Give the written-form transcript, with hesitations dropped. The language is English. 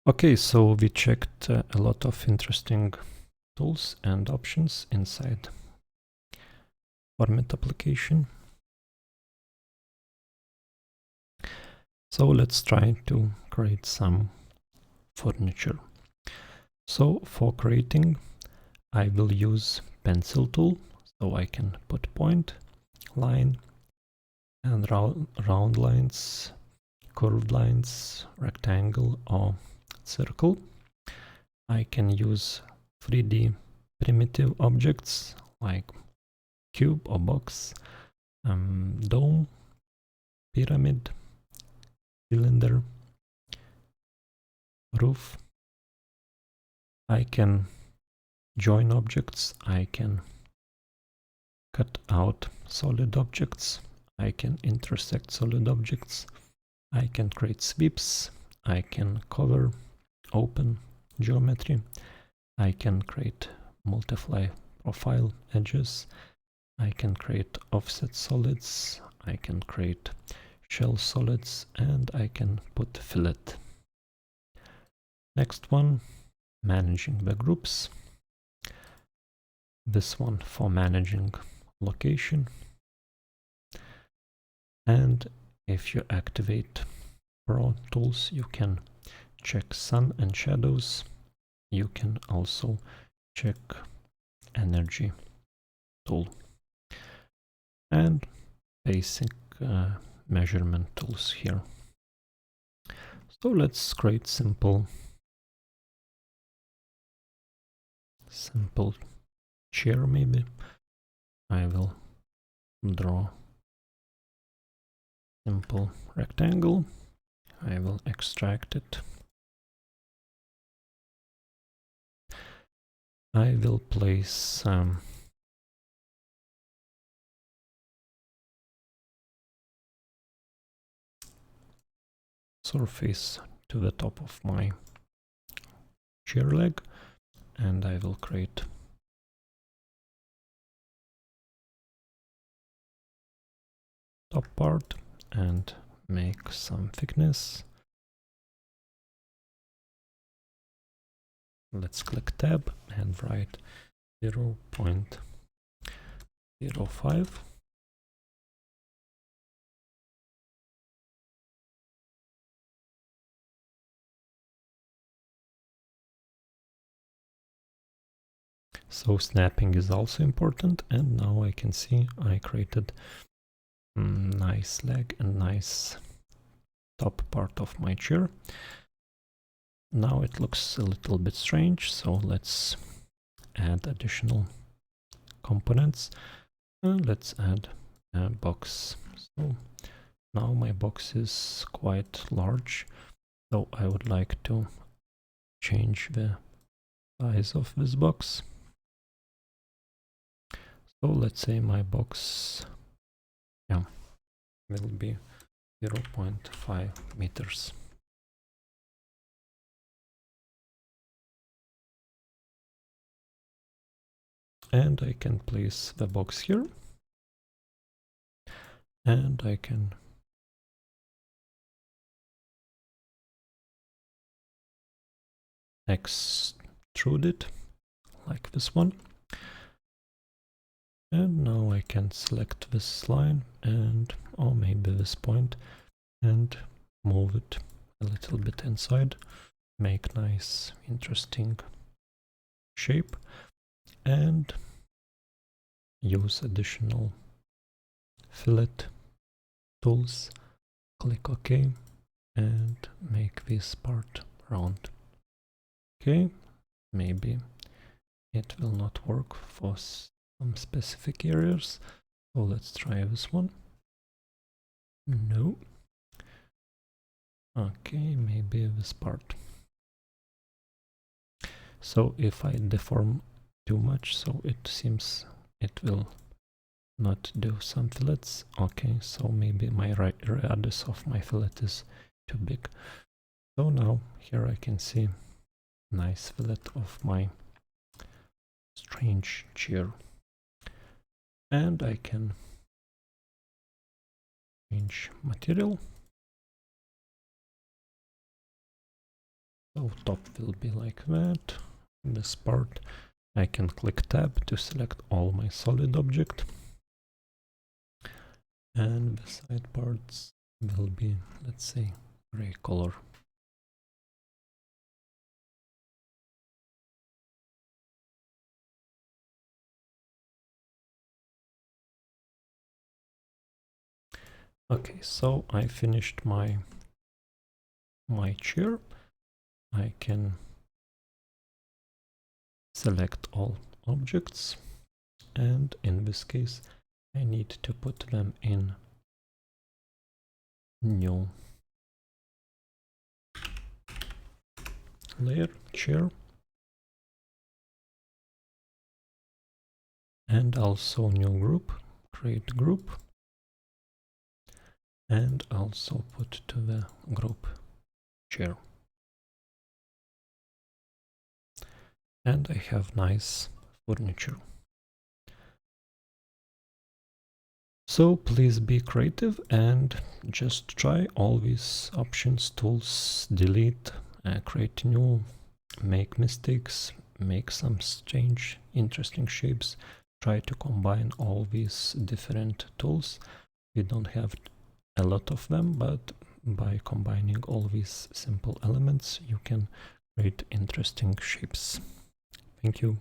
Okay, so we checked a lot of interesting tools and options inside FormIt application. So let's try to create some furniture. So for creating, I will use pencil tool, so I can put point, line, and round lines, curved lines, rectangle or circle. I can use 3D primitive objects like cube or box, dome, pyramid, cylinder, roof. I can join objects, I can cut out solid objects, I can intersect solid objects, I can create sweeps, I can cover, open geometry, I can create multiply profile edges, I can create offset solids, I can create shell solids, and I can put fillet. Next one, managing the groups. This one for managing location. And if you activate Pro Tools, you can check sun and shadows. You can also check energy tool and basic measurement tools here. So let's create simple chair. Maybe I will draw simple rectangle. I will extract it. I will place surface to the top of my chair leg, and I will create top part and make some thickness. Let's click tab and write 0.05. So snapping is also important, and now I can see I created nice leg and nice top part of my chair. Now it looks a little bit strange, so let's add additional components. Let's add a box. So now my box is quite large, so I would like to change the size of this box. So let's say my box will be 0.5 meters. And I can place the box here, and I can extrude it like this one. And now I can select this line and or maybe this point and move it a little bit inside, make nice interesting shape, and use additional fillet tools. Click OK and make this part round. Okay, maybe it will not work for some specific areas, so let's try this one. No. Okay, maybe this part. So if I deform too much, so it seems it will not do some fillets. Okay, so maybe my radius of my fillet is too big. So now here I can see nice fillet of my strange chair, and I can change material. So So top will be like that. This part, I can click tab to select all my solid object. And the side parts will be, let's say, gray color. Okay, so I finished my chair. I can select all objects, and in this case I need to put them in new layer, chair, and also new group, create group, and also put to the group chair. And I have nice furniture. So please be creative and just try all these options, tools, delete, create new, make mistakes, make some strange, interesting shapes. Try to combine all these different tools. We don't have a lot of them, but by combining all these simple elements, you can create interesting shapes. Thank you.